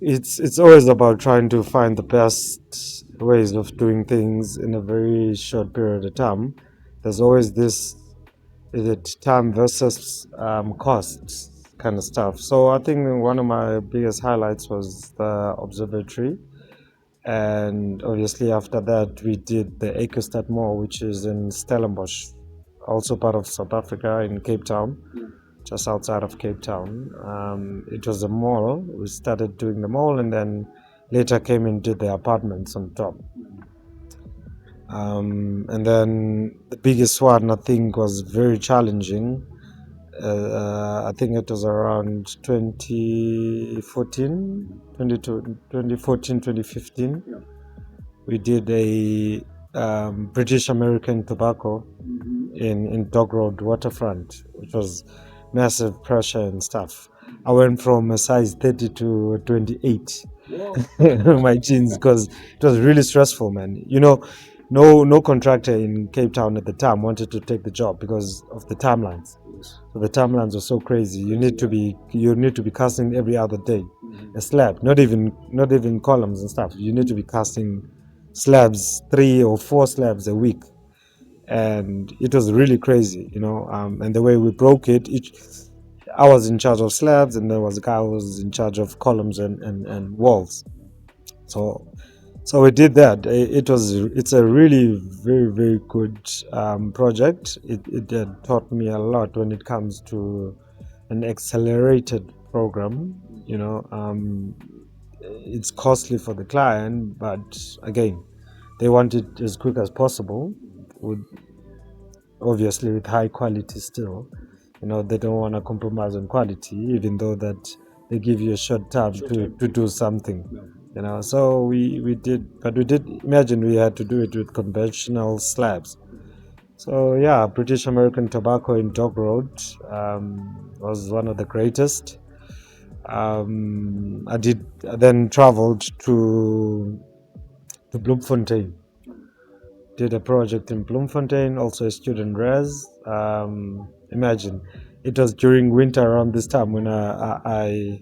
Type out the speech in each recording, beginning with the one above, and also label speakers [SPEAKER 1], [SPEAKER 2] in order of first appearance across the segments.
[SPEAKER 1] It's always about trying to find the best ways of doing things in a very short period of time. There's always this, is it time versus costs kind of stuff. So I think one of my biggest highlights was the observatory, and obviously after that we did the Ecostad Mall, which is in Stellenbosch, also part of South Africa, in Cape Town, just outside of Cape Town. It was a mall. We started doing the mall, and then later came and did the apartments on top. And then the biggest one I think was very challenging. I think it was around 2014, 2014, 2015. We did a British American Tobacco in Dog Road waterfront, which was massive pressure and stuff. I went from a size 30 to a 28 my jeans because it was really stressful, man. No contractor in Cape Town at the time wanted to take the job because of the timelines. So the timelines were so crazy. You need to be casting every other day a slab, not even columns and stuff. You need to be casting slabs, 3 or 4 slabs a week, and it was really crazy. And the way we broke it, I was in charge of slabs, and there was a guy who was in charge of columns and walls. So so we did that. It's a really very very good project. It taught me a lot when it comes to an accelerated program. It's costly for the client, but again, they want it as quick as possible, with obviously with high quality still. They don't want to compromise on quality, even though that they give you a short time to do something. So we did, but we did imagine we had to do it with conventional slabs. So yeah, British American Tobacco in Dog Road was one of the greatest. I did then traveled to Bloemfontein, did a project in Bloemfontein, also a student res. Imagine, it was during winter around this time when I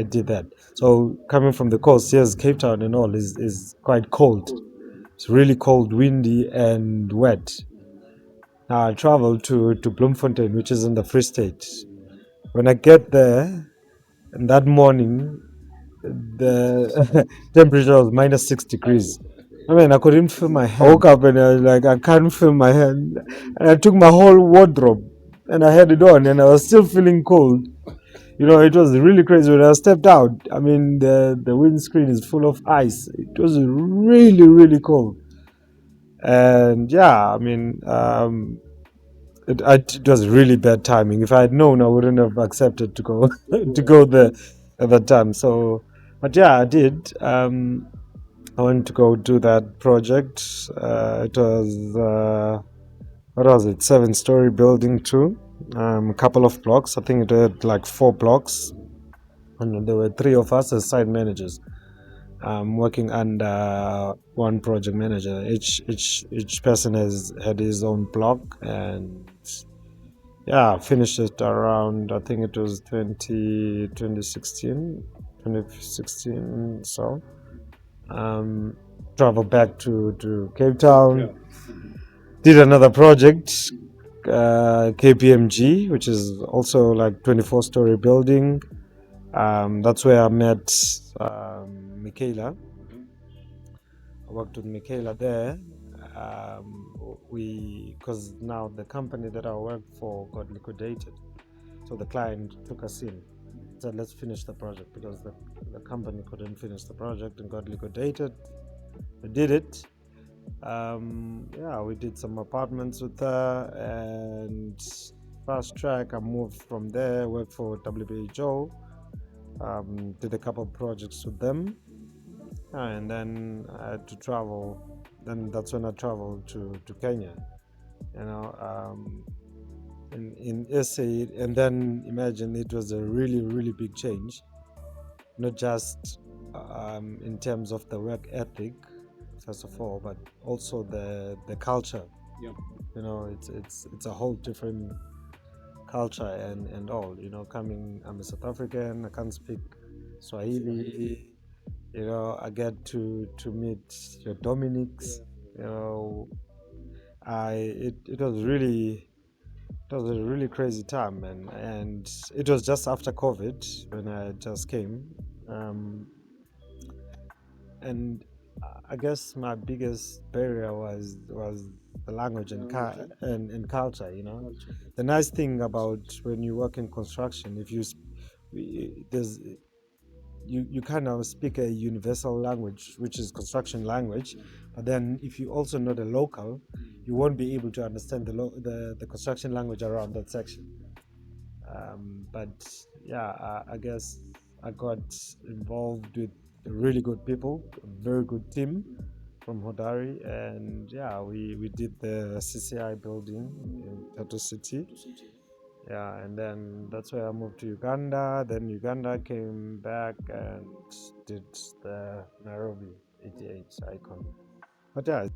[SPEAKER 1] did that. So coming from the coast, yes, Cape Town and all is quite cold. It's really cold, windy, and wet. Now I traveled to Bloemfontein, which is in the Free State. When I get there, and that morning, the temperature was -6 degrees. I mean, I couldn't feel my hand. I woke up and I was like, I can't feel my hand. And I took my whole wardrobe and I had it on, and I was still feeling cold. It was really crazy when I stepped out. I mean, the windscreen is full of ice. It was really, really cold. And yeah, I mean, it was really bad timing. If I had known, I wouldn't have accepted to go to go there at that time. So, but yeah, I did. I went to go do that project. It was what was it? 7-story building too. A couple of blocks. I think it had like 4 blocks, and there were three of us as site managers, working under one project manager. Each person has had his own block, and yeah, finished it around, I think it was 2016. So um, traveled back to Cape Town, did another project, KPMG, which is also like 24-story building. That's where I met Michaela. I worked with Michaela there. Because now the company that I worked for got liquidated, so the client took us in, said let's finish the project because the company couldn't finish the project and got liquidated. We did it. Yeah, we did some apartments with her, and fast track, I moved from there, worked for WBHO, did a couple of projects with them, and then I had to travel. Then that's when I traveled to Kenya, you know, um, in SA. And then imagine, it was a really, really big change, not just in terms of the work ethic, first of all, but also the culture.
[SPEAKER 2] Yeah.
[SPEAKER 1] It's a whole different culture and all. Coming, I'm a South African. I can't speak Swahili. I get to meet your Dominics. You know, it was really it was a really crazy time, and it was just after COVID when I just came. Um, and I guess my biggest barrier was the language and culture. The nice thing about when you work in construction, if there's you kind of speak a universal language, which is construction language, but then if you also know the local, you won't be able to understand the construction language around that section. But yeah, I guess I got involved with really good people, a very good team from Hodari, and yeah, we did the CCI building in Tato City. Yeah, and then that's where I moved to Uganda. Then Uganda came back and did the Nairobi 88 icon. But yeah,